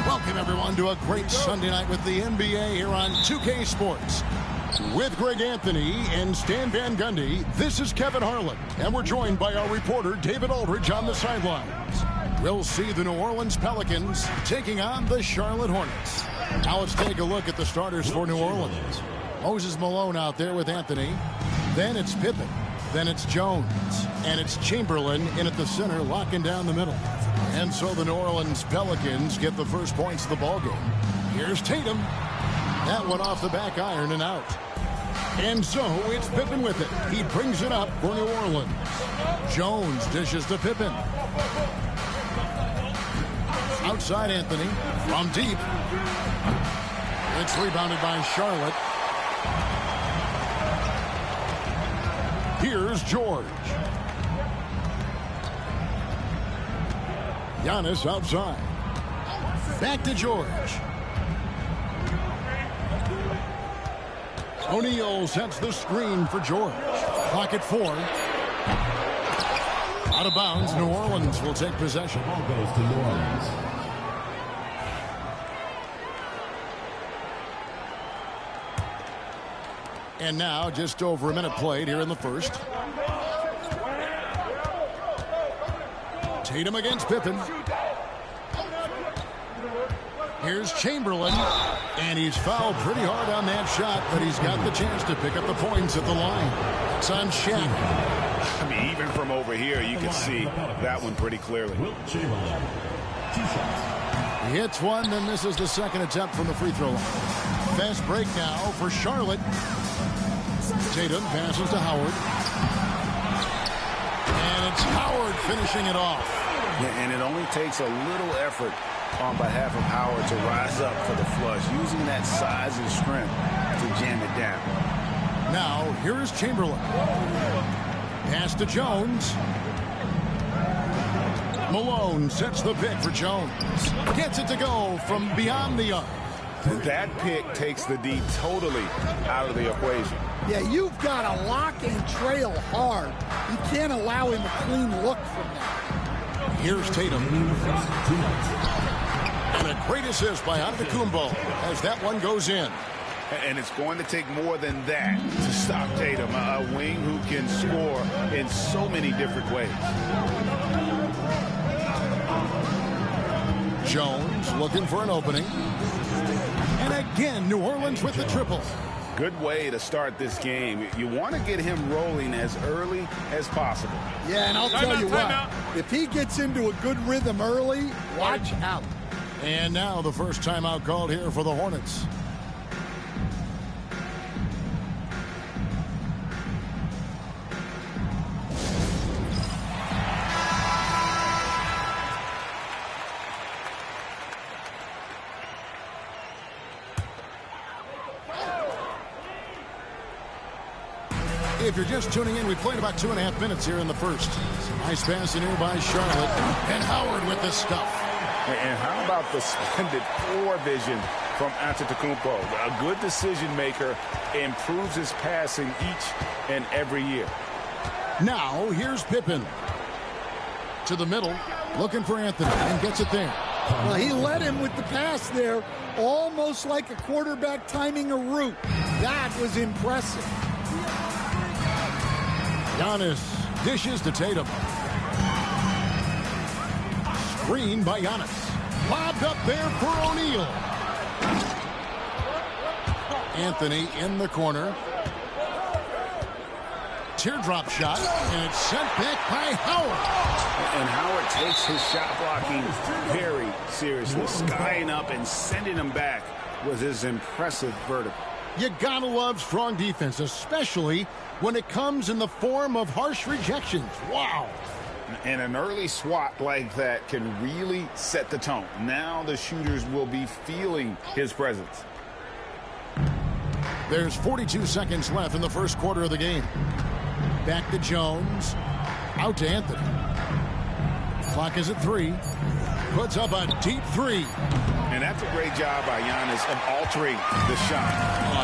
Welcome, everyone, to a great Sunday night with the NBA here on 2K Sports. With Greg Anthony and Stan Van Gundy, this is Kevin Harlan, and we're joined by our reporter, David Aldridge, on the sidelines. We'll see the New Orleans Pelicans taking on the Charlotte Hornets. Now let's take a look at the starters for New Orleans. Moses Malone out there with Anthony. Then it's Pippen. Then it's Jones. And it's Chamberlain in at the center, locking down the middle. And so the New Orleans Pelicans get the first points of the ballgame. Here's Tatum. That one off the back iron and out. And so it's Pippen with it. He brings it up for New Orleans. Jones dishes to Pippen. Outside Anthony from deep. It's rebounded by Charlotte. Here's George. Giannis outside. Back to George. O'Neal sets the screen for George. Clock at 4. Out of bounds, New Orleans will take possession. Ball goes to New Orleans. And now just over a minute played here in the first. Tatum against Pippen. Here's Chamberlain, and he's fouled pretty hard on that shot, but he's got the chance to pick up the points at the line. It's on Shaq. I mean, even from over here, you can see that one pretty clearly. Chamberlain, 2 shots. He hits one, then this is the second attempt from the free throw line. Fast break now for Charlotte. Tatum passes to Howard. And it's Howard finishing it off. Yeah, and it only takes a little effort on behalf of Howard to rise up for the flush, using that size and strength to jam it down. Now, here is Chamberlain. Pass to Jones. Malone sets the pick for Jones. Gets it to go from beyond the arc. That pick takes the D totally out of the equation. Yeah, you've got to lock and trail hard. You can't allow him a clean look from that. Here's Tatum. And a great assist by Antetokounmpo as that one goes in. And it's going to take more than that to stop Tatum, a wing who can score in so many different ways. Jones looking for an opening. And again, New Orleans with the triple. Good way to start this game. You want to get him rolling as early as possible. Yeah, and I'll tell you what, if he gets into a good rhythm early, watch out. And now the first timeout called here for the Hornets. If you're just tuning in, we played about 2.5 minutes here in the first. Nice pass in here by Charlotte. And Howard with the stuff. And how about the splendid floor vision from Antetokounmpo? A good decision maker, improves his passing each and every year. Now, here's Pippen. To the middle, looking for Anthony, and gets it there. Well, he led him with the pass there, almost like a quarterback timing a route. That was impressive. Giannis dishes to Tatum. Screen by Giannis. Lobbed up there for O'Neal. Anthony in the corner. Teardrop shot, and it's sent back by Howard. And Howard takes his shot blocking very seriously. Skying up and sending him back was his impressive vertical. You gotta love strong defense, especially when it comes in the form of harsh rejections. Wow. And an early swat like that can really set the tone. Now the shooters will be feeling his presence. There's 42 seconds left in the first quarter of the game. Back to Jones. Out to Anthony. Clock is at 3. Puts up a deep 3. And that's a great job by Giannis of altering the shot.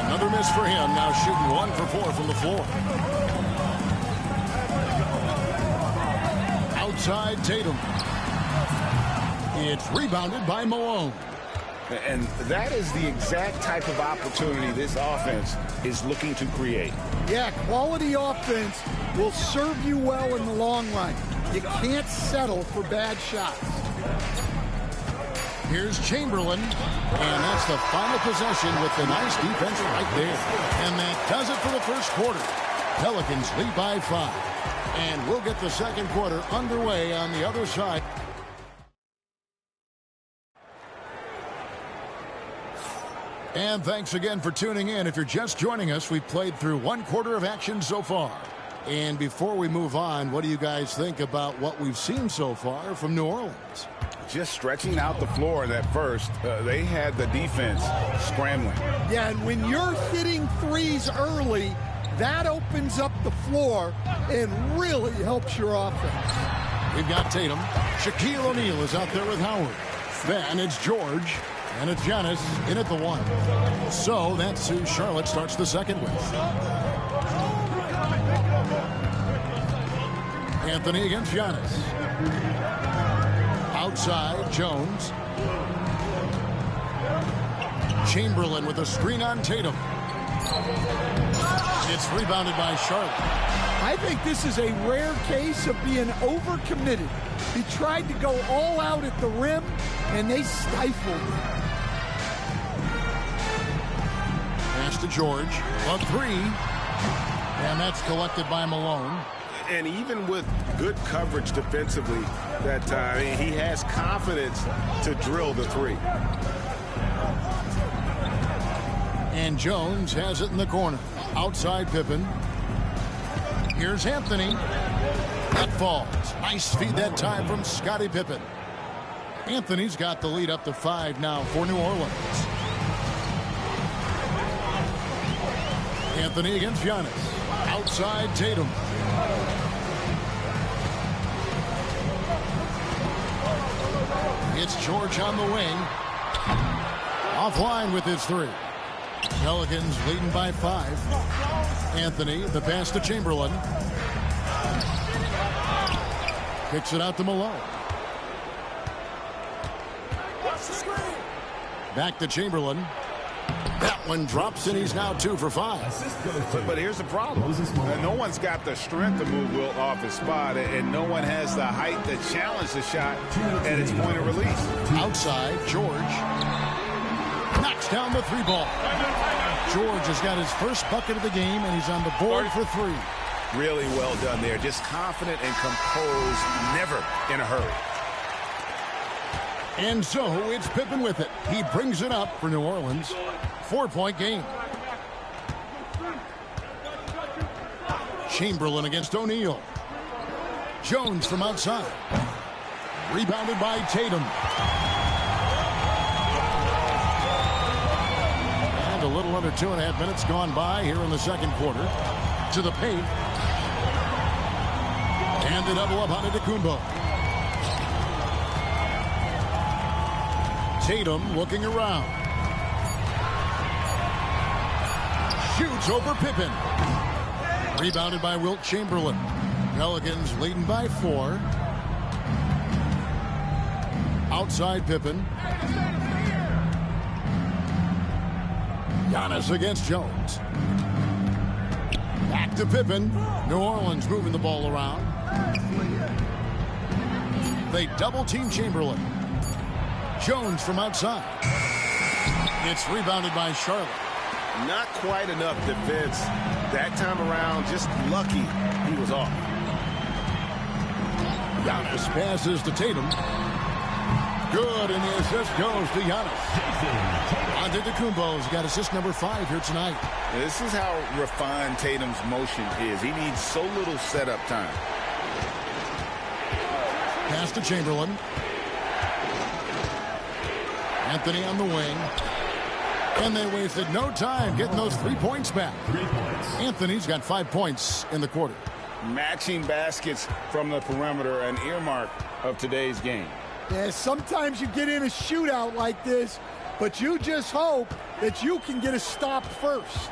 Another miss for him. Now shooting 1 for 4 from the floor. Outside Tatum. It's rebounded by Malone. And that is the exact type of opportunity this offense is looking to create. Yeah, quality offense will serve you well in the long run. You can't settle for bad shots. Here's Chamberlain, and that's the final possession with the nice defense right there. And that does it for the first quarter. Pelicans lead by 5. And we'll get the second quarter underway on the other side. And thanks again for tuning in. If you're just joining us, we've played through 1 quarter of action so far. And before we move on, what do you guys think about what we've seen so far from New Orleans? Just stretching out the floor in that first, they had the defense scrambling. Yeah, and when you're hitting threes early, that opens up the floor and really helps your offense. We've got Tatum. Shaquille O'Neal is out there with Howard. Then it's George. And it's Giannis in at the 1. So that's who Charlotte starts the second with. Anthony against Giannis. Outside, Jones. Chamberlain with a screen on Tatum. It's rebounded by Charlotte. I think this is a rare case of being overcommitted. He tried to go all out at the rim, and they stifled him. Pass to George. A three. And that's collected by Malone. And even with good coverage defensively that time, he has confidence to drill the three. And Jones has it in the corner. Outside Pippen. Here's Anthony. That falls. Nice feed that time from Scottie Pippen. Anthony's got the lead up to 5 now for New Orleans. Anthony against Giannis. Outside Tatum. It's George on the wing. Offline with his three. Pelicans leading by 5. Anthony, the pass to Chamberlain. Kicks it out to Malone. Back to Chamberlain. That one drops, and he's now 2 for 5. But here's the problem. No one's got the strength to move Wilt off his spot, and no one has the height to challenge the shot at its point of release. Outside, George knocks down the 3 ball. George has got his first bucket of the game, and he's on the board for 3. Really well done there. Just confident and composed, never in a hurry. And so it's Pippen with it. He brings it up for New Orleans. 4-point game. Chamberlain against O'Neal. Jones from outside. Rebounded by Tatum. And a little under 2.5 minutes gone by here in the second quarter. To the paint. And the double up on Antetokounmpo. Tatum looking around. Shoots over Pippen. Rebounded by Wilt Chamberlain. Pelicans leading by 4. Outside Pippen. Giannis against Jones. Back to Pippen. New Orleans moving the ball around. They double team Chamberlain. Jones from outside. It's rebounded by Charlotte. Not quite enough defense that time around. Just lucky he was off. Giannis passes to Tatum. Good, and the assist goes to Giannis. Antetokounmpo's got assist number 5 here tonight. This is how refined Tatum's motion is. He needs so little setup time. Pass to Chamberlain. Anthony on the wing. And they wasted no time getting those 3 points back. 3 points. Anthony's got 5 points in the quarter. Matching baskets from the perimeter, an earmark of today's game. Yeah, sometimes you get in a shootout like this, but you just hope that you can get a stop first.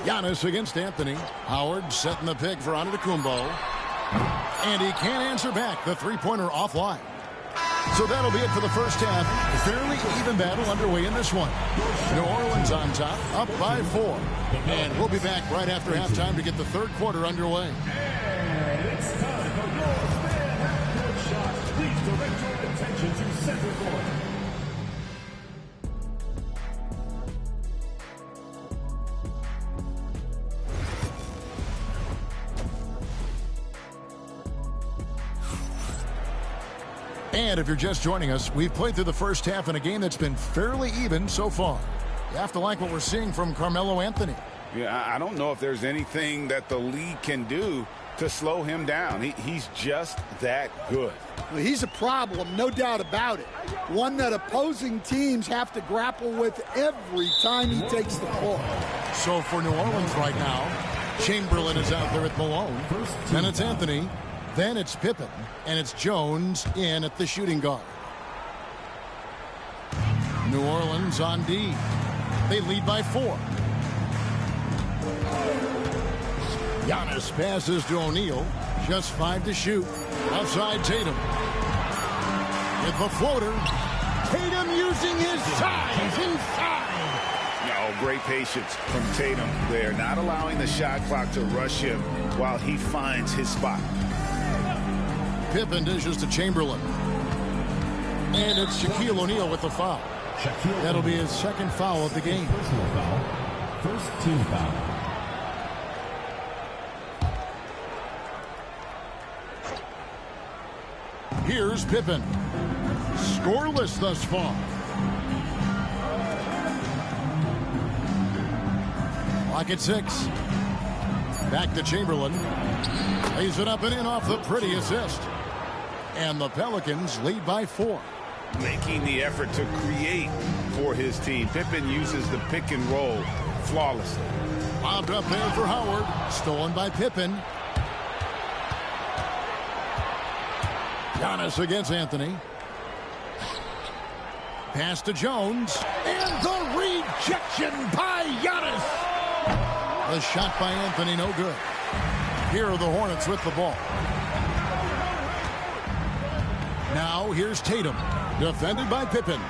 Giannis against Anthony. Howard setting the pick for Antetokounmpo. And he can't answer back. The three-pointer offline. So that'll be it for the first half. Fairly even battle underway in this one. New Orleans on top, up by 4. And we'll be back right after halftime to get the third quarter underway. And it's time for your fan half-court shots. Please direct your attention to center court. And if you're just joining us, we've played through the first half in a game that's been fairly even so far. You have to like what we're seeing from Carmelo Anthony. Yeah, I don't know if there's anything that the league can do to slow him down. He's just that good. Well, he's a problem, no doubt about it. One that opposing teams have to grapple with every time he takes the floor. So for New Orleans right now, Chamberlain is out there with Malone. Then it's Anthony. Then it's Pippen. And it's Jones in at the shooting guard. New Orleans on D. They lead by 4. Giannis passes to O'Neal. Just 5 to shoot. Outside Tatum. With the floater. Tatum using his size inside. Oh, great patience from Tatum there. Not allowing the shot clock to rush him while he finds his spot. Pippen dishes to Chamberlain. And it's Shaquille O'Neal with the foul. That'll be his second foul of the game. Personal foul. First team foul. Here's Pippen. Scoreless thus far. Clock at 6. Back to Chamberlain. Lays it up and in off the pretty assist. And the Pelicans lead by 4. Making the effort to create for his team. Pippen uses the pick and roll flawlessly. Bobbed up there for Howard. Stolen by Pippen. Giannis against Anthony. Pass to Jones. And the rejection by Giannis. The shot by Anthony, no good. Here are the Hornets with the ball. Now here's Tatum. Defended by Pippen.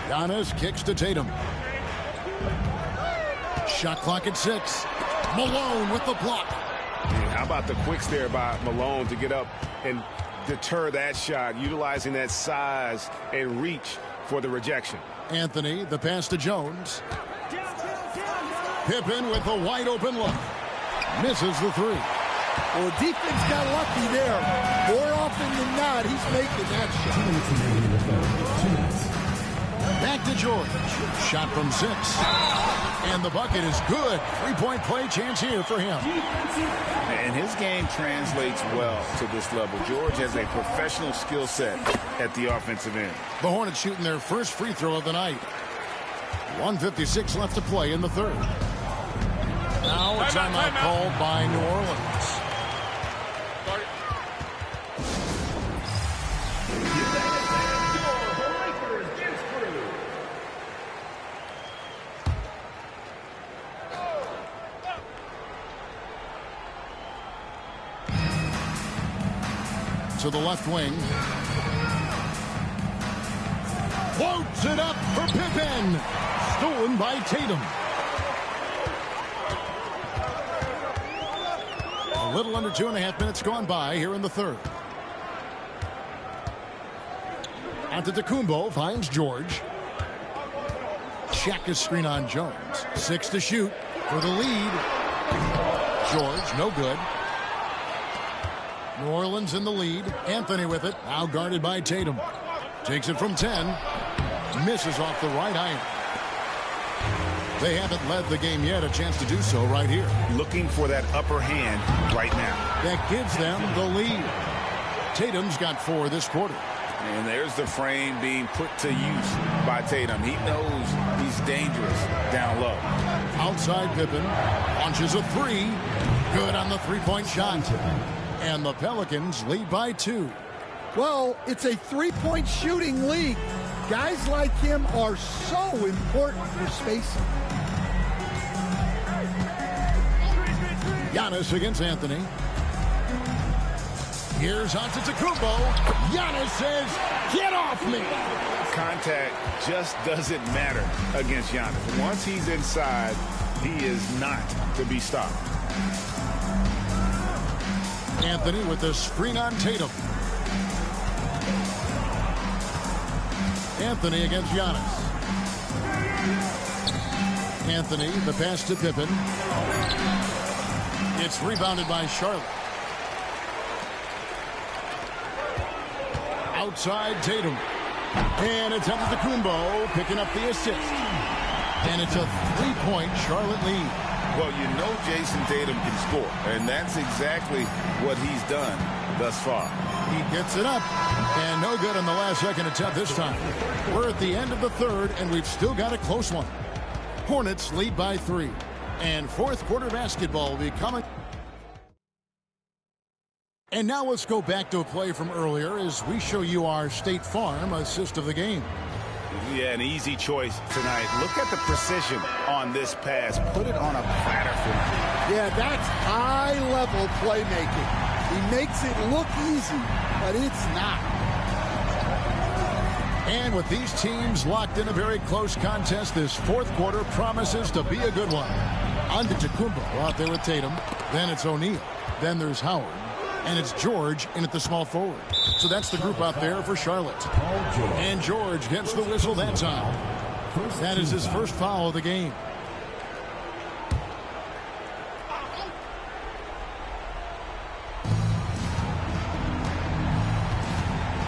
Giannis kicks to Tatum. Shot clock at 6. Malone with the block. How about the quicks there by Malone to get up and deter that shot, utilizing that size and reach for the rejection. Anthony, the pass to Jones. Pippen with a wide open look. Misses the 3. Well, defense got lucky there. More often than not, he's making that shot. 2 minutes remaining in the third. 2 minutes. Back to George. Shot from 6. And the bucket is good. 3-point play chance here for him. And his game translates well to this level. George has a professional skill set at the offensive end. The Hornets shooting their first free throw of the night. 1:56 left to play in the third. Now a timeout called by New Orleans. To the left wing. Floats it up for Pippen. Stolen by Tatum. A little under 2.5 minutes gone by here in the third. Antetokounmpo finds George. Check his screen on Jones. 6 to shoot for the lead. George, no good. New Orleans in the lead. Anthony with it. Now guarded by Tatum. Takes it from 10. Misses off the right iron. They haven't led the game yet. A chance to do so right here. Looking for that upper hand right now. That gives them the lead. Tatum's got 4 this quarter. And there's the frame being put to use by Tatum. He knows he's dangerous down low. Outside Pippen. Launches a 3. Good on the 3-point shot. And the Pelicans lead by 2. Well, it's a 3-point shooting league. Guys like him are so important for spacing. Giannis against Anthony. Here's Antetokounmpo. Giannis says, "Get off me!" Contact just doesn't matter against Giannis. Once he's inside, he is not to be stopped. Anthony with the screen on Tatum. Anthony against Giannis. Anthony, the pass to Pippen. It's rebounded by Charlotte. Outside Tatum. And it's Antetokounmpo picking up the assist. And it's a 3-point Charlotte lead. Well, you know Jason Tatum can score, and that's exactly what he's done thus far. He gets it up, and no good on the last second attempt this time. We're at the end of the third, and we've still got a close one. Hornets lead by 3, and fourth quarter basketball will be coming. And now let's go back to a play from earlier as we show you our State Farm assist of the game. Yeah, an easy choice tonight. Look at the precision on this pass. Put it on a platter for him. Yeah, that's high-level playmaking. He makes it look easy, but it's not. And with these teams locked in a very close contest, this fourth quarter promises to be a good one. Antetokounmpo out there with Tatum. Then it's O'Neal. Then there's Howard. And it's George in at the small forward. So that's the group out there for Charlotte. And George gets the whistle that time. That is his first foul of the game.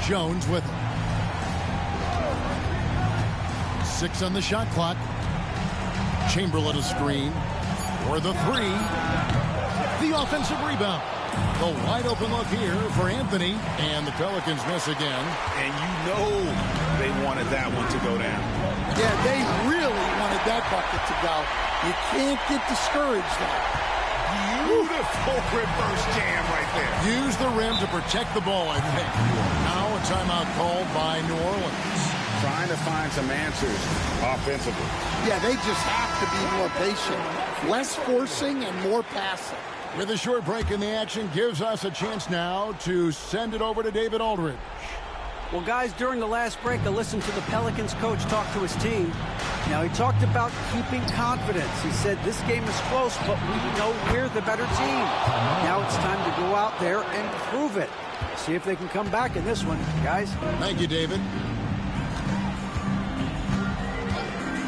Jones with him. 6 on the shot clock. Chamberlain a screen for the 3. The offensive rebound. The wide open look here for Anthony, and the Pelicans miss again. And you know they wanted that one to go down. Yeah, they really wanted that bucket to go. You can't get discouraged there. Beautiful reverse jam right there. Use the rim to protect the ball, I think. Now a timeout called by New Orleans. Trying to find some answers offensively. Yeah, they just have to be more patient. Less forcing and more passing. With a short break in the action, gives us a chance now to send it over to David Aldridge. Well, guys, during the last break, I listened to the Pelicans coach talk to his team. Now, he talked about keeping confidence. He said this game is close, but we know we're the better team. Now it's time to go out there and prove it. See if they can come back in this one, guys. Thank you, David.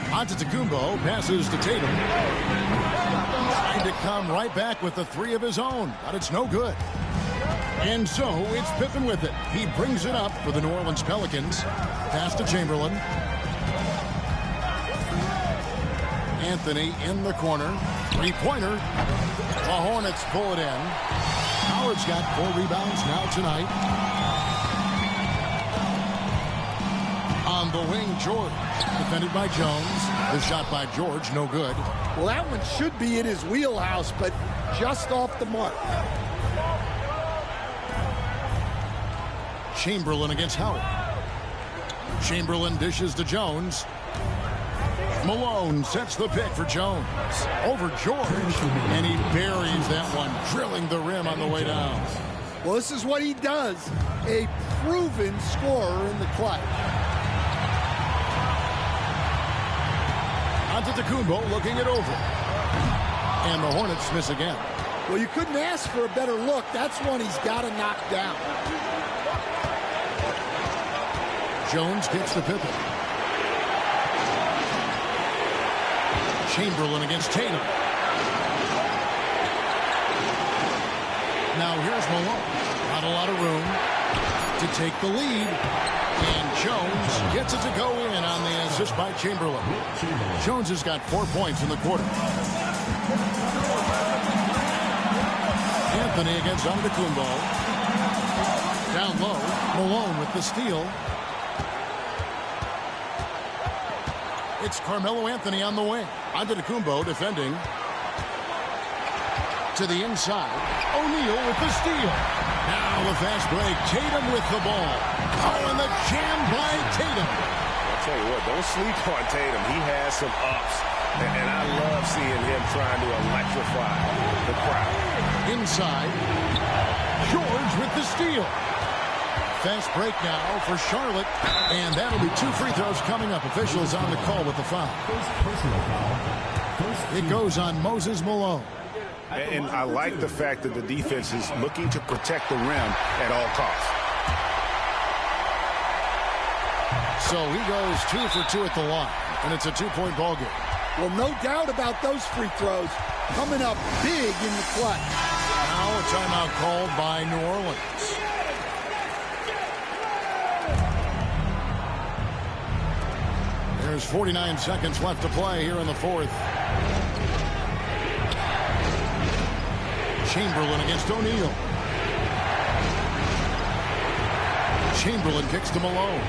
Antetokounmpo passes to Tatum. Trying to come right back with the 3 of his own, but it's no good. And so it's Pippen with it. He brings it up for the New Orleans Pelicans. Pass to Chamberlain. Anthony in the corner. 3-pointer. The Hornets pull it in. Howard's got 4 rebounds now tonight. On the wing, George. Defended by Jones. The shot by George, no good. Well, that one should be in his wheelhouse, but just off the mark. Chamberlain against Howard. Chamberlain dishes to Jones. Malone sets the pick for Jones. Over George. And he buries that one, drilling the rim on the way down. Well, this is what he does. A proven scorer in the clutch. Antetokounmpo looking it over. And the Hornets miss again. Well, you couldn't ask for a better look. That's one he's got to knock down. Jones gets the Pippen. Chamberlain against Tatum. Now here's Malone. Not a lot of room to take the lead. And Jones gets it to go in on the assist by Chamberlain. Jones has got 4 points in the quarter. Anthony against Antetokounmpo. Down low. Malone with the steal. It's Carmelo Anthony on the wing. Antetokounmpo defending. To the inside. O'Neal with the steal. Now the fast break. Tatum with the ball. Oh, and the jam by Tatum. I'll tell you what, don't sleep on Tatum. He has some ups. And I love seeing him trying to electrify the crowd. Inside. George with the steal. Fast break now for Charlotte. And that'll be 2 free throws coming up. Officials on the call with the foul. It goes on Moses Malone. And I like the fact that the defense is looking to protect the rim at all costs. So he goes 2 for 2 at the line. And it's a 2-point ball game. Well, no doubt about those free throws coming up big in the clutch. Now a timeout called by New Orleans. There's 49 seconds left to play here in the fourth. Chamberlain against O'Neal. Chamberlain kicks to Malone.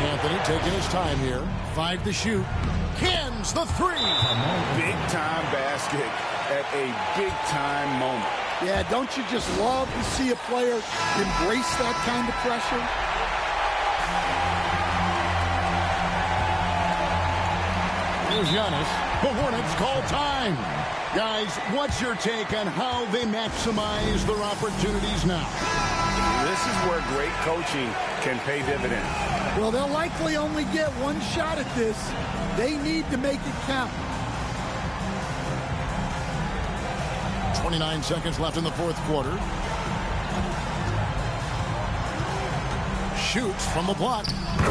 Anthony taking his time here. 5 to shoot. Cans the 3. Big-time basket at a big-time moment. Yeah, don't you just love to see a player embrace that kind of pressure? There's Giannis. The Hornets call time. Guys, what's your take on how they maximize their opportunities now? This is where great coaching can pay dividends. Well, they'll likely only get one shot at this. They need to make it count. 29 seconds left in the fourth quarter. Shoots from the block.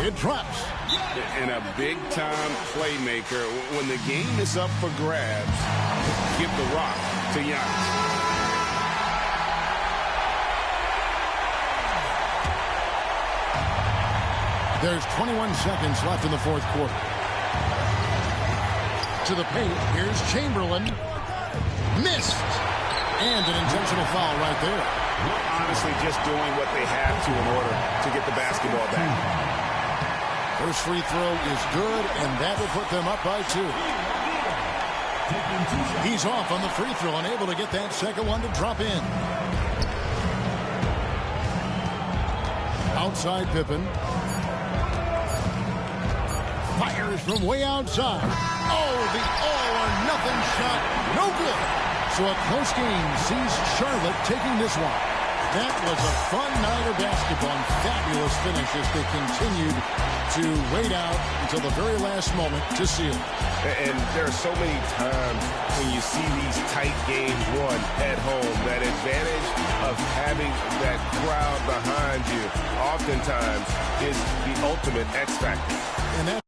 It drops. And a big-time playmaker. When the game is up for grabs, give the rock to Giannis. There's 21 seconds left in the fourth quarter. To the paint. Here's Chamberlain. Missed. And an intentional foul right there. Honestly, just doing what they have to in order to get the basketball back. First free throw is good, and that will put them up by 2. He's off on the free throw and able to get that second one to drop in. Outside Pippen. Fires from way outside. Oh, the all-or-nothing shot. No good. So a close game sees Charlotte taking this one. That was a fun night of basketball and fabulous finish as they continued to wait out until the very last moment to seal it. And there are so many times when you see these tight games won at home, that advantage of having that crowd behind you oftentimes is the ultimate X factor. And that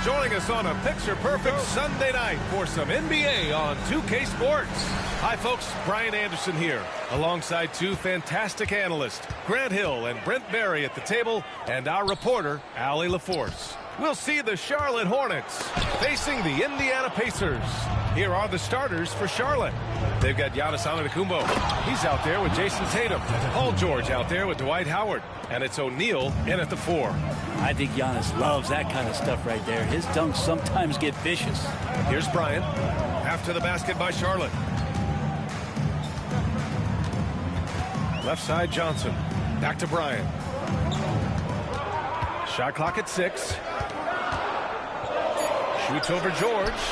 joining us on a picture-perfect Sunday night for some NBA on 2K Sports. Hi, folks. Brian Anderson here, alongside two fantastic analysts, Grant Hill and Brent Barry at the table, and our reporter, Allie LaForce. We'll see the Charlotte Hornets facing the Indiana Pacers. Here are the starters for Charlotte. They've got Giannis Antetokounmpo. He's out there with Jason Tatum. Paul George out there with Dwight Howard. And it's O'Neal in at the 4. I think Giannis loves that kind of stuff right there. His dunks sometimes get vicious. Here's Bryant. After the basket by Charlotte. Left side, Johnson. Back to Bryant. Shot clock at 6. Shoots over George.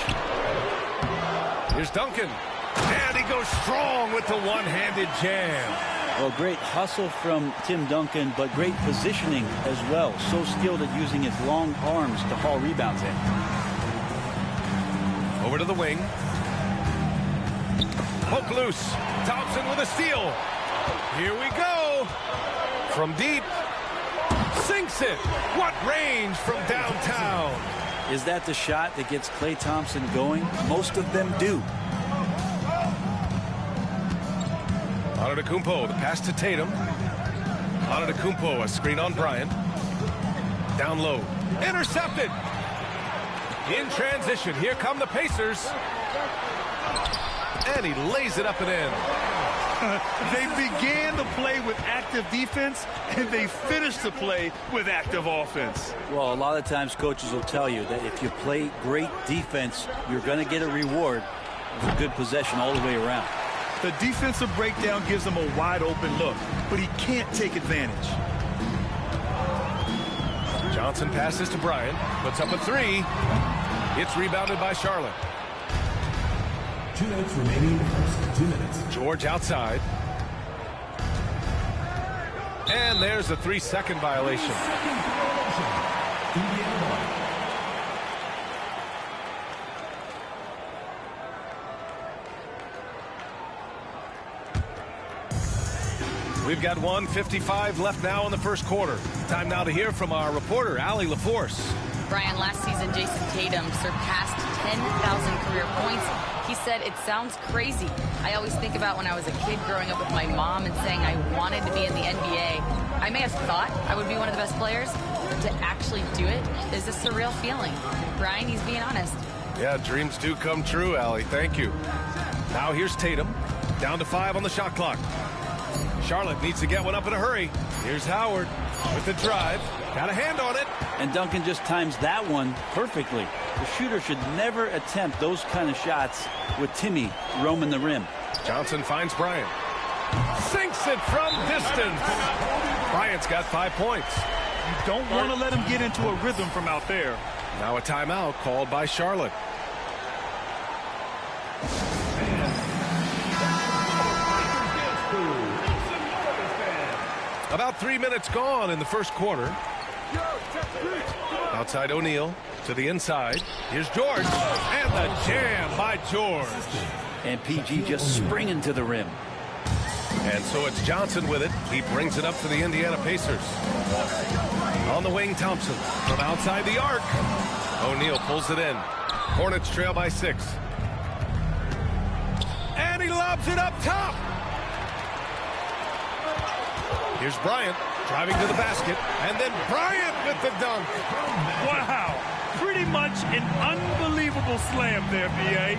Here's Duncan. And he goes strong with the one-handed jam. Well, great hustle from Tim Duncan, but great positioning as well. So skilled at using his long arms to haul rebounds in. Over to the wing. Poke loose. Thompson with a steal. Here we go. From deep. Sinks it. What range from downtown. Is that the shot that gets Klay Thompson going? Most of them do. Antetokounmpo, the pass to Tatum. Antetokounmpo, a screen on Bryant. Down low. Intercepted. In transition, here come the Pacers. And he lays it up and in. They began the play with active defense, and they finished the play with active offense. Well, a lot of times coaches will tell you that if you play great defense, you're going to get a reward of a good possession all the way around. The defensive breakdown gives him a wide open look, but he can't take advantage. Johnson passes to Bryant, puts up a 3. It's rebounded by Charlotte. 2 minutes remaining in the first. 2 minutes. George outside. And there's a 3-second violation. We've got 1:55 left now in the first quarter. Time now to hear from our reporter, Allie LaForce. Brian, last season, Jason Tatum surpassed 10,000 career points. He said, it sounds crazy. I always think about when I was a kid growing up with my mom and saying I wanted to be in the NBA. I may have thought I would be one of the best players, but to actually do it is a surreal feeling. Brian, he's being honest. Yeah, dreams do come true, Allie. Thank you. Now here's Tatum. Down to 5 on the shot clock. Charlotte needs to get one up in a hurry. Here's Howard with the drive. Got a hand on it. And Duncan just times that one perfectly. The shooter should never attempt those kind of shots with Timmy roaming the rim. Johnson finds Bryant. Sinks it from distance. Bryant's got 5 points. You don't want to let him get into a rhythm from out there. Now a timeout called by Charlotte. About 3 minutes gone in the first quarter. Outside O'Neal to the inside. Here's George. And the jam by George. And PG just springing to the rim. And so it's Johnson with it. He brings it up for the Indiana Pacers. On the wing, Thompson from outside the arc. O'Neal pulls it in. Hornets trail by 6. And he lobs it up top. Here's Bryant driving to the basket. And then Bryant with the dunk. Wow. Pretty much an unbelievable slam there, B.A.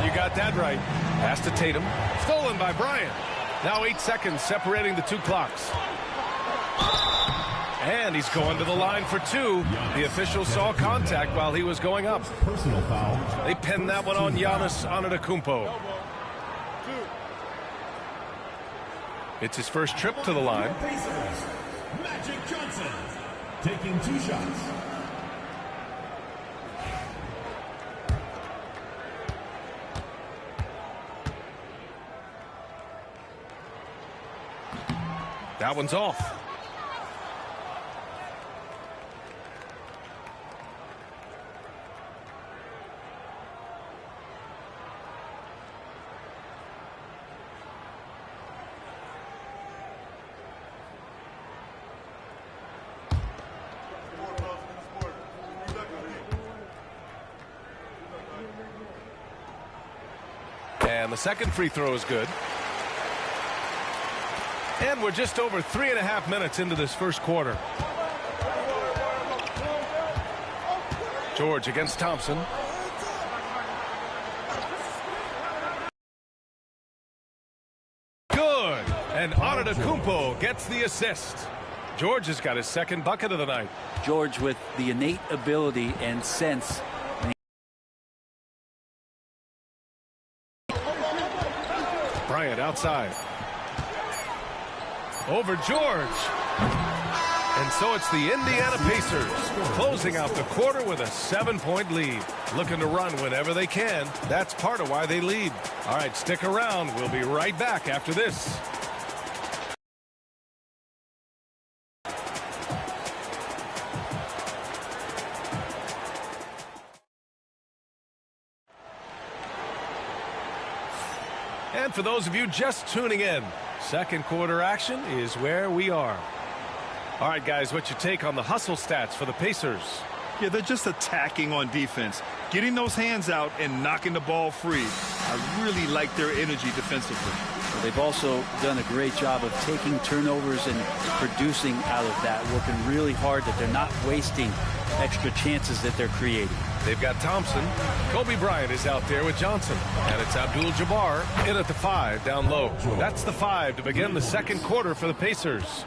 You got that right. Pass to Tatum. Stolen by Bryant. Now 8 seconds separating the 2 clocks. And he's going to the line for 2. The official saw contact while he was going up. Personal foul. They pinned that one on Giannis Antetokounmpo. It's his first trip to the line. Pacers. Magic Johnson taking 2 shots. That one's off. and the second free throw is good. And we're just over 3.5 minutes into this first quarter. George against Thompson. Good. And Antetokounmpo gets the assist. George has got his second bucket of the night. George with the innate ability and sense. Bryant outside. Over George. And so it's the Indiana Pacers closing out the quarter with a 7-point lead. Looking to run whenever they can. That's part of why they lead. All right, stick around. We'll be right back after this. And for those of you just tuning in, second quarter action is where we are. All right, guys, what's your take on the hustle stats for the Pacers? Yeah, they're just attacking on defense, getting those hands out and knocking the ball free. I really like their energy defensively. Well, they've also done a great job of taking turnovers and producing out of that, working really hard that they're not wasting extra chances that they're creating. They've got Thompson. Kobe Bryant is out there with Johnson. And it's Abdul-Jabbar in at the 5 down low. That's the 5 to begin the second quarter for the Pacers.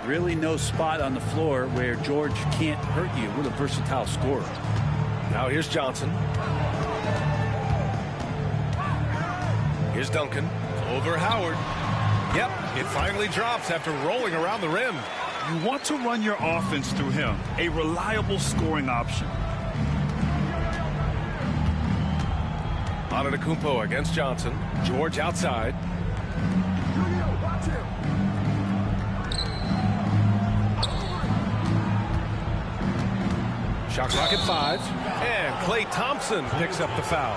Really no spot on the floor where George can't hurt you with a versatile scorer. Now here's Johnson. Here's Duncan. Over Howard. Yep, it finally drops after rolling around the rim. You want to run your offense through him, a reliable scoring option. Antetokounmpo against Johnson. George outside. Shot clock at 5. And Klay Thompson picks up the foul.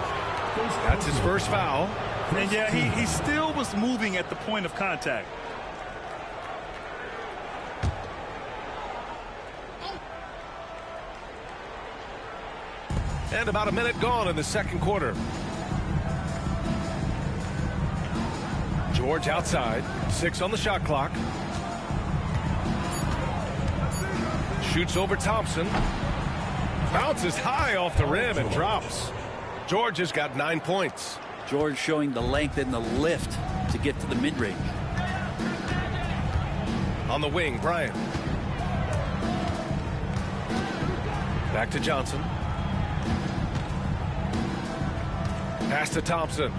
That's his first foul. And yeah, he still was moving at the point of contact. And about a minute gone in the second quarter. George outside. 6 on the shot clock. Shoots over Thompson. Bounces high off the rim and drops. George has got 9 points. George showing the length and the lift to get to the mid-range. On the wing, Bryant. Back to Johnson. Pass to Thompson.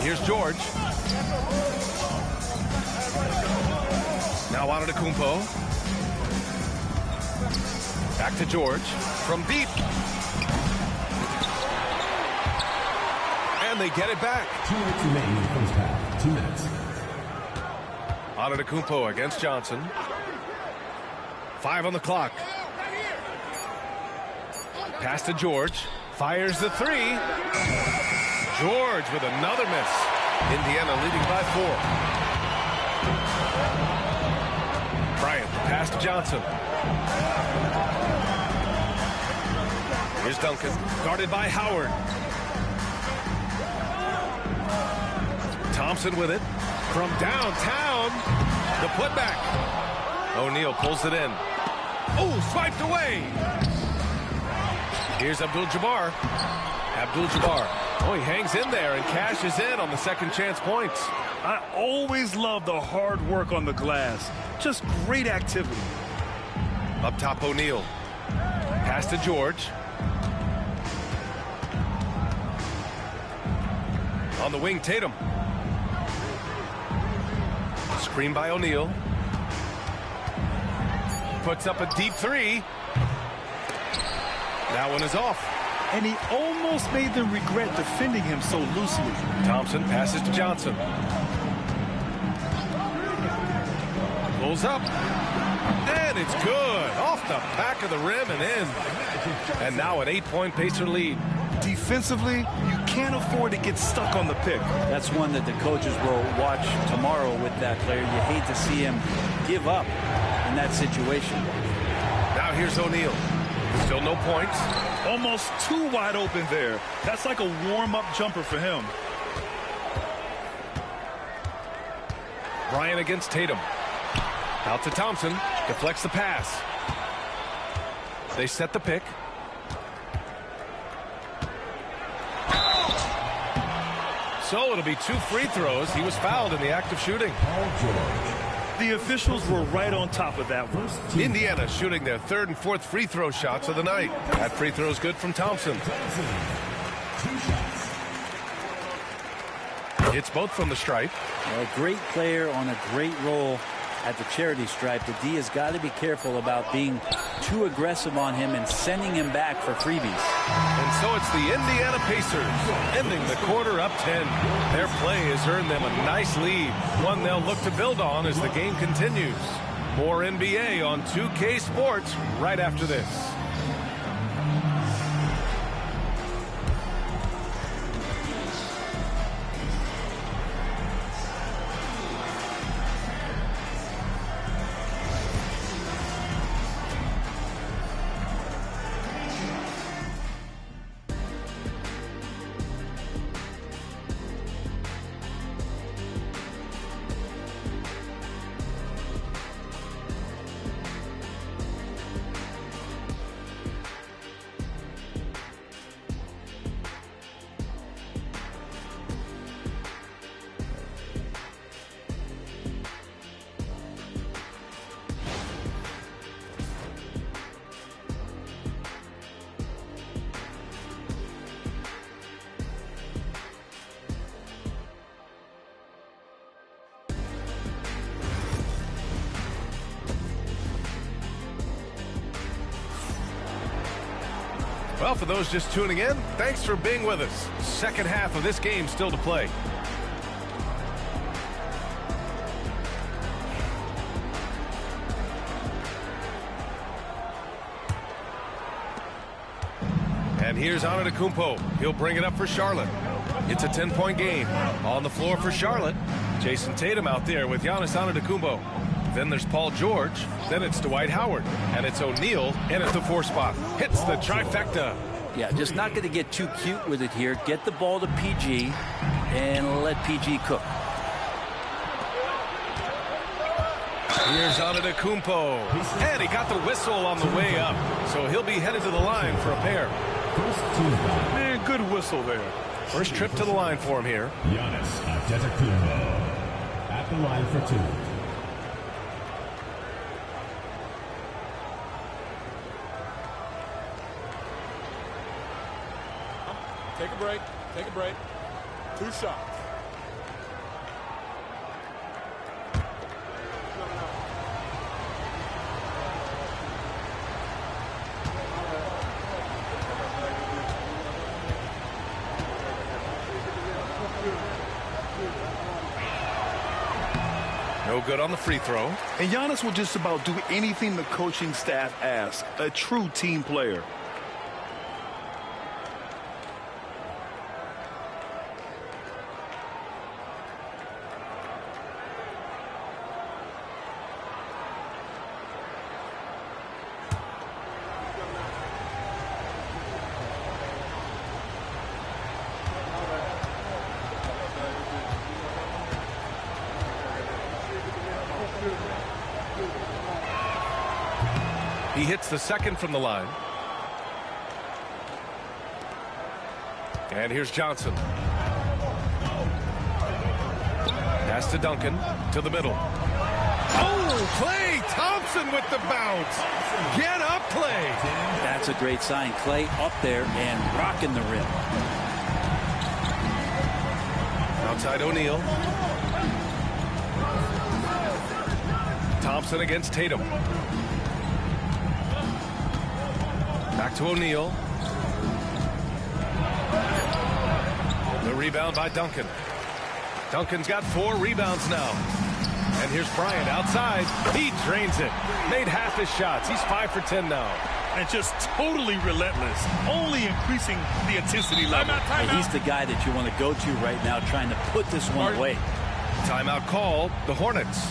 Here's George. Now Antetokounmpo. Back to George. From deep. And they get it back. 2 minutes remaining in the first half. 2 minutes. Antetokounmpo against Johnson. 5 on the clock. Pass to George. Fires the 3. George with another miss. Indiana leading by 4. Bryant, pass to Johnson. Here's Duncan, guarded by Howard. Thompson with it. From downtown, the putback. O'Neal pulls it in. Oh, swiped away. Here's Abdul-Jabbar. Abdul-Jabbar. Oh, he hangs in there and cashes in on the second chance points. I always love the hard work on the glass. Just great activity. Up top, O'Neal. Pass to George. On the wing, Tatum. Screen by O'Neal. Puts up a deep 3. That one is off. And he almost made them regret defending him so loosely. Thompson passes to Johnson. Pulls up. And it's good. Off the back of the rim and in. And now an 8-point Pacer lead. Defensively, you can't afford to get stuck on the pick. That's one that the coaches will watch tomorrow with that player. You hate to see him give up in that situation. Now here's O'Neal. Still no points. Almost too wide open there. That's like a warm-up jumper for him. Bryant against Tatum. Out to Thompson. Deflects the pass. They set the pick. So it'll be 2 free throws. He was fouled in the act of shooting. The officials were right on top of that one. Indiana shooting their 3rd and 4th free throw shots of the night. That free throw is good from Thompson. It's both from the stripe. A great player on a great role at the charity stripe. The D has got to be careful about being too aggressive on him and sending him back for freebies. And so it's the Indiana Pacers ending the quarter up 10. Their play has earned them a nice lead, one they'll look to build on as the game continues. More NBA on 2K Sports right after this. Well, for those just tuning in, thanks for being with us. Second half of this game still to play. And here's Antetokounmpo. He'll bring it up for Charlotte. It's a 10-point game. On the floor for Charlotte, Jason Tatum out there with Giannis Antetokounmpo. Then there's Paul George. Then it's Dwight Howard. And it's O'Neal in at the 4 spot. Hits the trifecta. Yeah, just not going to get too cute with it here. Get the ball to PG and let PG cook. Here's Antetokounmpo. And he got the whistle on the way up. So he'll be headed to the line for a pair. Man, good whistle there. First trip to the line for him here. Giannis Antetokounmpo at the line for 2. Take a break. Take a break. 2 shots. No good on the free throw. And Giannis will just about do anything the coaching staff asks. A true team player. He hits the second from the line. And here's Johnson. Pass to Duncan to the middle. Oh, Klay Thompson with the bounce. Get up, Klay. That's a great sign. Klay up there and rocking the rim. Outside O'Neal. Thompson against Tatum. Back to O'Neal. The rebound by Duncan. Duncan's got 4 rebounds now. And here's Bryant outside. He drains it. Made half his shots. He's 5 for 10 now. And just totally relentless, only increasing the intensity level. Hey, he's the guy that you want to go to right now, trying to put this one away. Timeout called. The Hornets.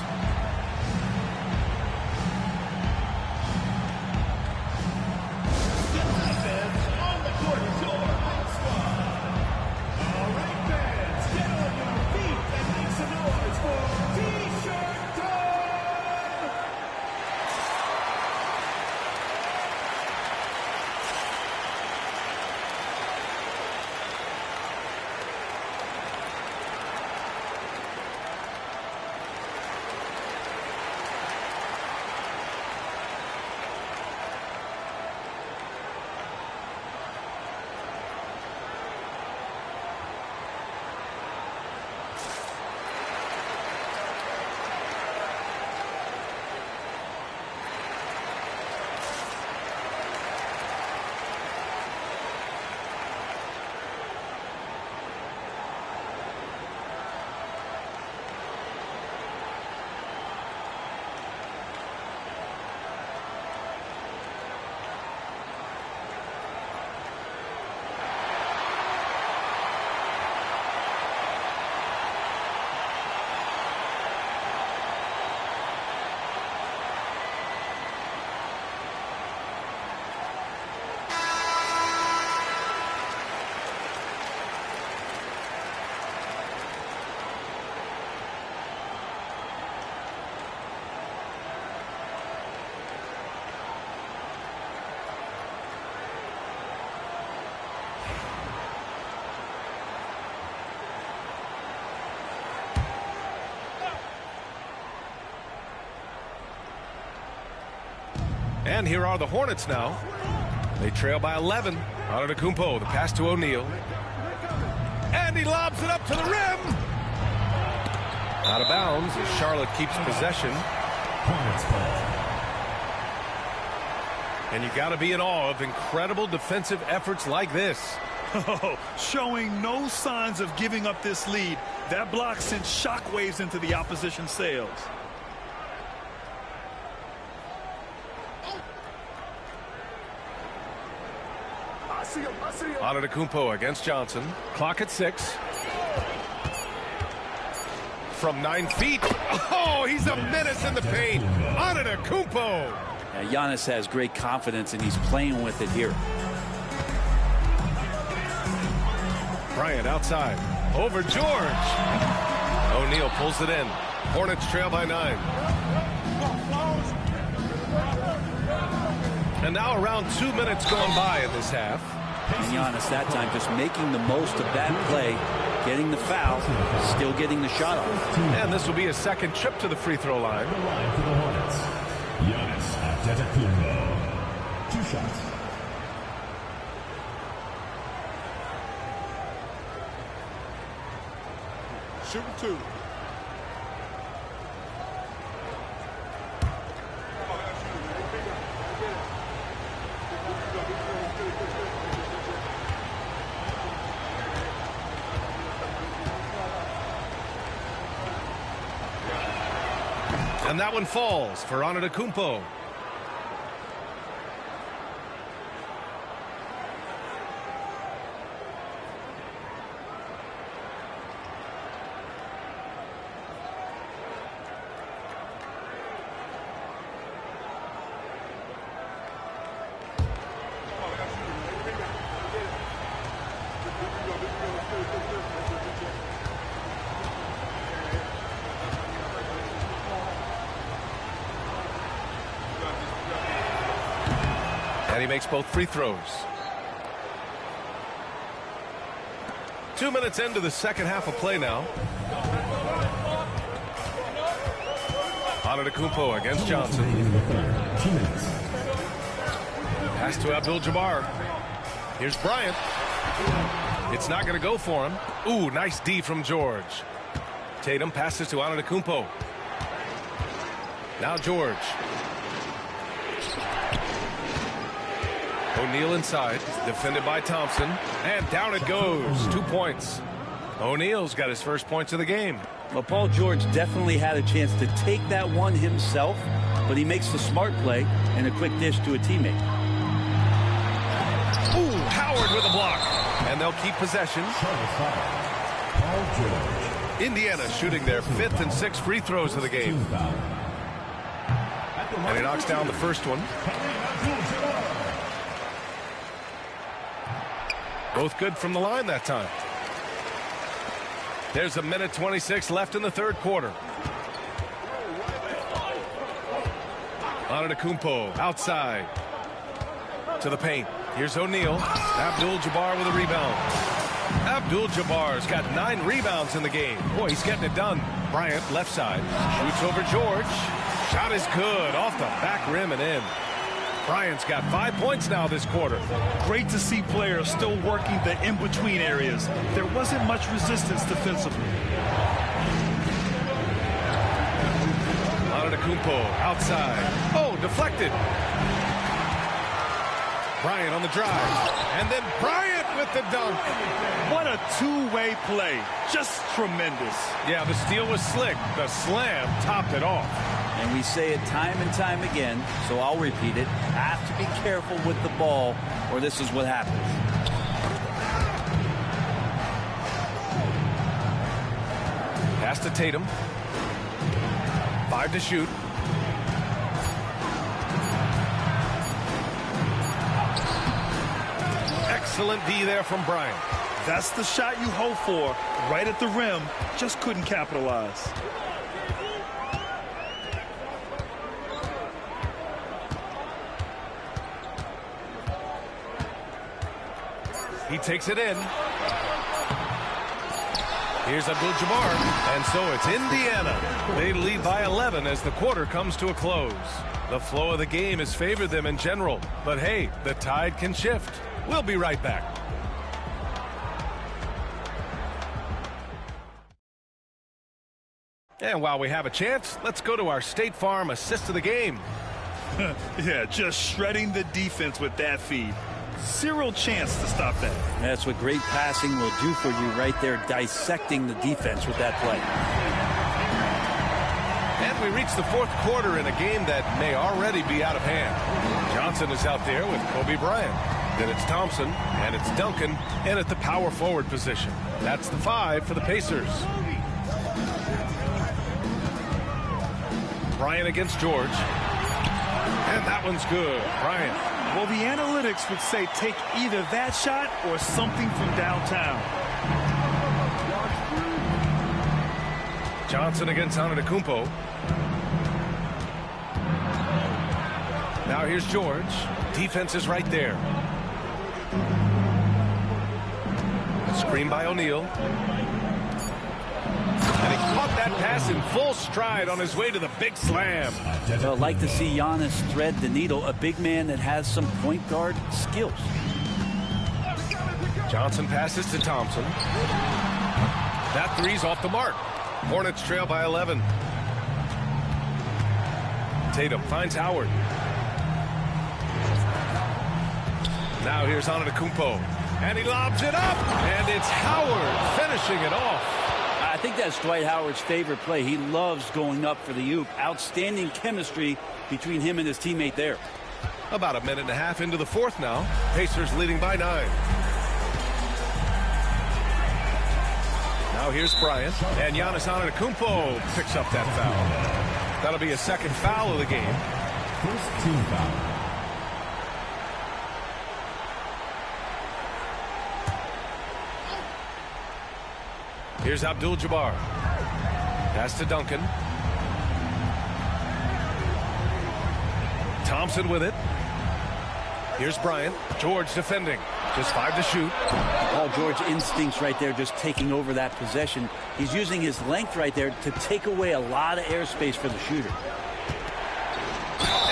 And here are the Hornets now. They trail by 11. Antetokounmpo, the pass to O'Neal. And he lobs it up to the rim. Out of bounds as Charlotte keeps possession. And you got to be in awe of incredible defensive efforts like this. Showing no signs of giving up this lead. That block sent shockwaves into the opposition sails. Antetokounmpo against Johnson. Clock at 6. From 9 feet. Oh, he's a menace in the paint. Antetokounmpo. Yeah, Giannis has great confidence, and he's playing with it here. Bryant outside. Over George. O'Neal pulls it in. Hornets trail by 9. And now around 2 minutes going by in this half. And Giannis that time just making the most of that play, getting the foul, still getting the shot off. And this will be his second trip to the free throw line. The line for the Hornets, Giannis Antetokounmpo. 2 shots. Shooting 2. And that one falls for Antetokounmpo. And he makes both free throws. 2 minutes into the second half of play now. Antetokounmpo against Johnson. Pass to Abdul-Jabbar. Here's Bryant. It's not going to go for him. Ooh, nice D from George. Tatum passes to Antetokounmpo. Now George. O'Neal inside, defended by Thompson, and down it goes. 2 points. O'Neal's got his first points of the game. Well, Paul George definitely had a chance to take that one himself, but he makes the smart play and a quick dish to a teammate. Ooh, Howard with a block. And they'll keep possession. Indiana shooting their 5th and 6th free throws of the game. And he knocks down the first one. Both good from the line that time. There's a minute 26 left in the third quarter. Antetokounmpo outside to the paint. Here's O'Neal. Abdul-Jabbar with a rebound. Abdul-Jabbar's got 9 rebounds in the game. Boy, he's getting it done. Bryant, left side, shoots over George. Shot is good, off the back rim and in. Bryant's got 5 points now this quarter. Great to see players still working the in-between areas. There wasn't much resistance defensively. Antetokounmpo outside. Oh, deflected. Bryant on the drive. And then Bryant with the dunk. What a two-way play. Just tremendous. Yeah, the steal was slick. The slam topped it off. And we say it time and time again, so I'll repeat it. Have to be careful with the ball, or this is what happens. Pass to Tatum. 5 to shoot. Excellent D there from Bryant. That's the shot you hope for. Right at the rim. Just couldn't capitalize. He takes it in. Here's Abdul-Jabbar. And so it's Indiana. They lead by 11 as the quarter comes to a close. The flow of the game has favored them in general. But hey, the tide can shift. We'll be right back. And while we have a chance, let's go to our State Farm assist of the game. Yeah, just shredding the defense with that feed. Zero chance to stop that. That's what great passing will do for you right there, dissecting the defense with that play. And we reach the fourth quarter in a game that may already be out of hand. Johnson is out there with Kobe Bryant. Then it's Thompson, and it's Duncan, and at the power forward position. That's the 5 for the Pacers. Bryant against George. And that one's good. Bryant. Well, the analytics would say take either that shot or something from downtown. Johnson against Antetokounmpo. Now here's George. Defense is right there. Screen by O'Neal. And he caught that pass in full stride on his way to the big slam. I'd like to see Giannis thread the needle, a big man that has some point guard skills. Johnson passes to Thompson. That three's off the mark. Hornets trail by 11. Tatum finds Howard. Now here's Antetokounmpo. And he lobs it up. And it's Howard finishing it off. I think that's Dwight Howard's favorite play. He loves going up for the oop. Outstanding chemistry between him and his teammate there. About a minute and a half into the fourth now. Pacers leading by 9. Now here's Bryant. And Giannis Antetokounmpo picks up that foul. That'll be a second foul of the game. First team foul. Here's Abdul-Jabbar. Pass to Duncan. Thompson with it. Here's Bryant. George defending. Just 5 to shoot. Paul George instincts right there, just taking over that possession. He's using his length right there to take away a lot of airspace for the shooter.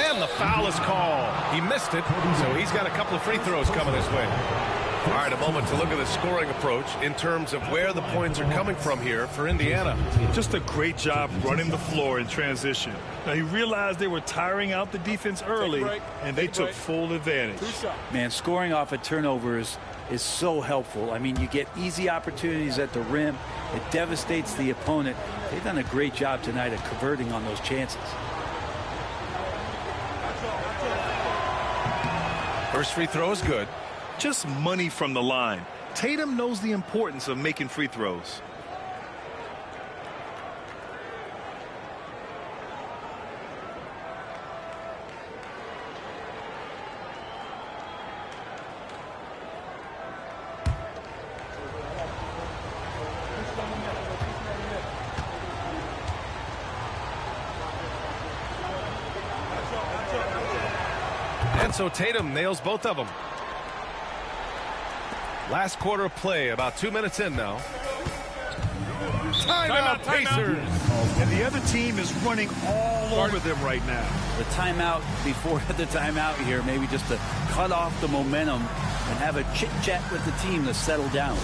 And the foul is called. He missed it, so he's got a couple of free throws coming his way. All right, a moment to look at the scoring approach in terms of where the points are coming from here for Indiana. Just a great job running the floor in transition. Now, he realized they were tiring out the defense early, and they took full advantage. Man, scoring off of turnovers is so helpful. I mean, you get easy opportunities at the rim. It devastates the opponent. They've done a great job tonight of converting on those chances. First free throw is good. Just money from the line. Tatum knows the importance of making free throws. And so Tatum nails both of them. Last quarter of play, about 2 minutes in now. Timeout, Pacers. And the other team is running all over them right now. The timeout before the timeout here, maybe just to cut off the momentum and have a chit-chat with the team to settle down.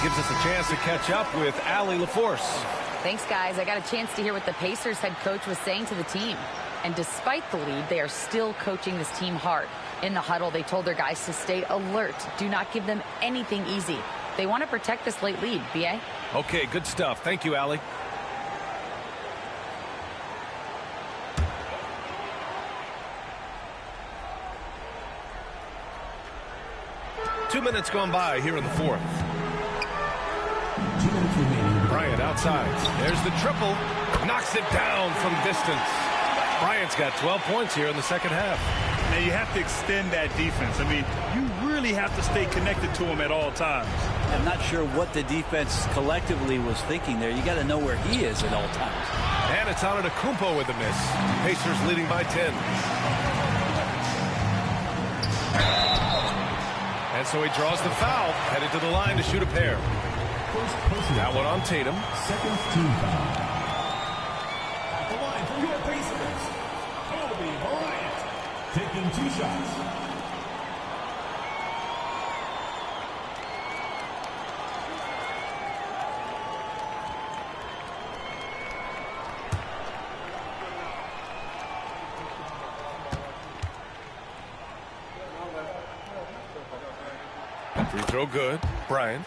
Gives us a chance to catch up with Allie LaForce. Thanks, guys. I got a chance to hear what the Pacers head coach was saying to the team. And despite the lead, they are still coaching this team hard. In the huddle, they told their guys to stay alert. Do not give them anything easy. They want to protect this late lead, B.A. Okay, good stuff. Thank you, Allie. Two minutes gone by here in the fourth. Bryant outside. There's the triple. Knocks it down from distance. Bryant's got 12 points here in the second half. Now you have to extend that defense. I mean, you really have to stay connected to him at all times. I'm not sure what the defense collectively was thinking there. You got to know where he is at all times. And it's Antetokounmpo with the miss. Pacers leading by 10. And so he draws the foul, headed to the line to shoot a pair. That one on Tatum. Second team foul. At the line for your Pacers, Kobe Bryant, taking 2 shots. Free throw good. Bryant.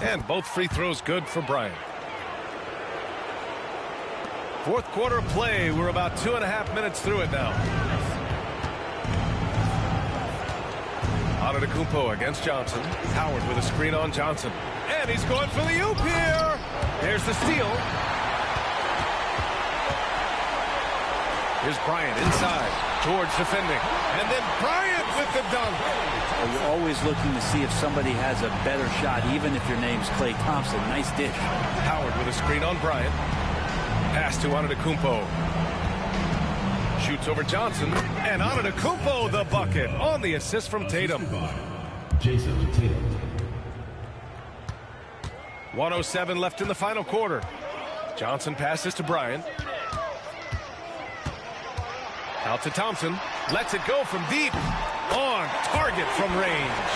And both free throws good for Bryant. Fourth quarter of play. We're about 2.5 minutes through it now. Antetokounmpo against Johnson. Howard with a screen on Johnson. And he's going for the oop here. There's the steal. Here's Bryant inside. George defending. And then Bryant with the dunk. You're always looking to see if somebody has a better shot, even if your name's Klay Thompson. Nice dish. Howard with a screen on Bryant. Pass to Antetokounmpo. Shoots over Johnson. And Antetokounmpo the bucket on the assist from Tatum. Jason Tatum. 1:07 left in the final quarter. Johnson passes to Bryant. Out to Thompson. Lets it go from deep. On target from range.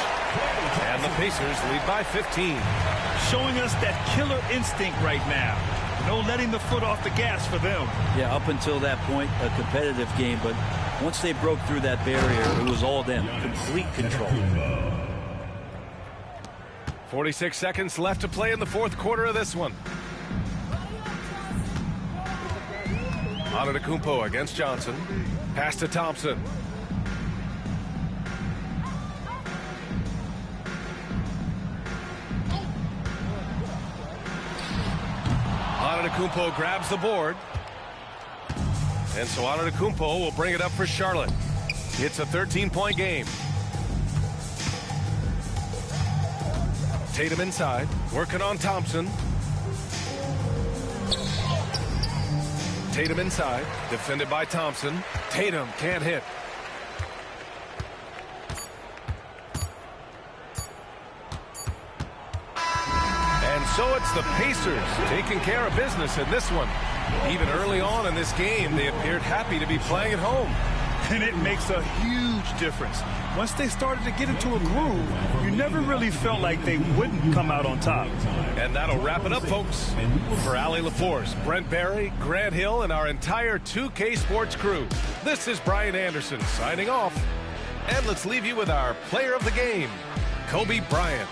And the Pacers lead by 15. Showing us that killer instinct right now. No letting the foot off the gas for them. Yeah, up until that point, a competitive game. But once they broke through that barrier, it was all them. Complete control. 46 seconds left to play in the fourth quarter of this one. Antetokounmpo against Johnson. Pass to Thompson. Antetokounmpo grabs the board. And so Antetokounmpo will bring it up for Charlotte. It's a 13-point game. Tatum inside, working on Thompson. Tatum inside, defended by Thompson. Tatum can't hit. And so it's the Pacers taking care of business in this one. Even early on in this game, they appeared happy to be playing at home. And it makes a huge difference. Once they started to get into a groove, you never really felt like they wouldn't come out on top. And that'll wrap it up, folks. For Allie LaForce, Brent Barry, Grant Hill, and our entire 2K Sports crew, this is Brian Anderson signing off. And let's leave you with our player of the game, Kobe Bryant.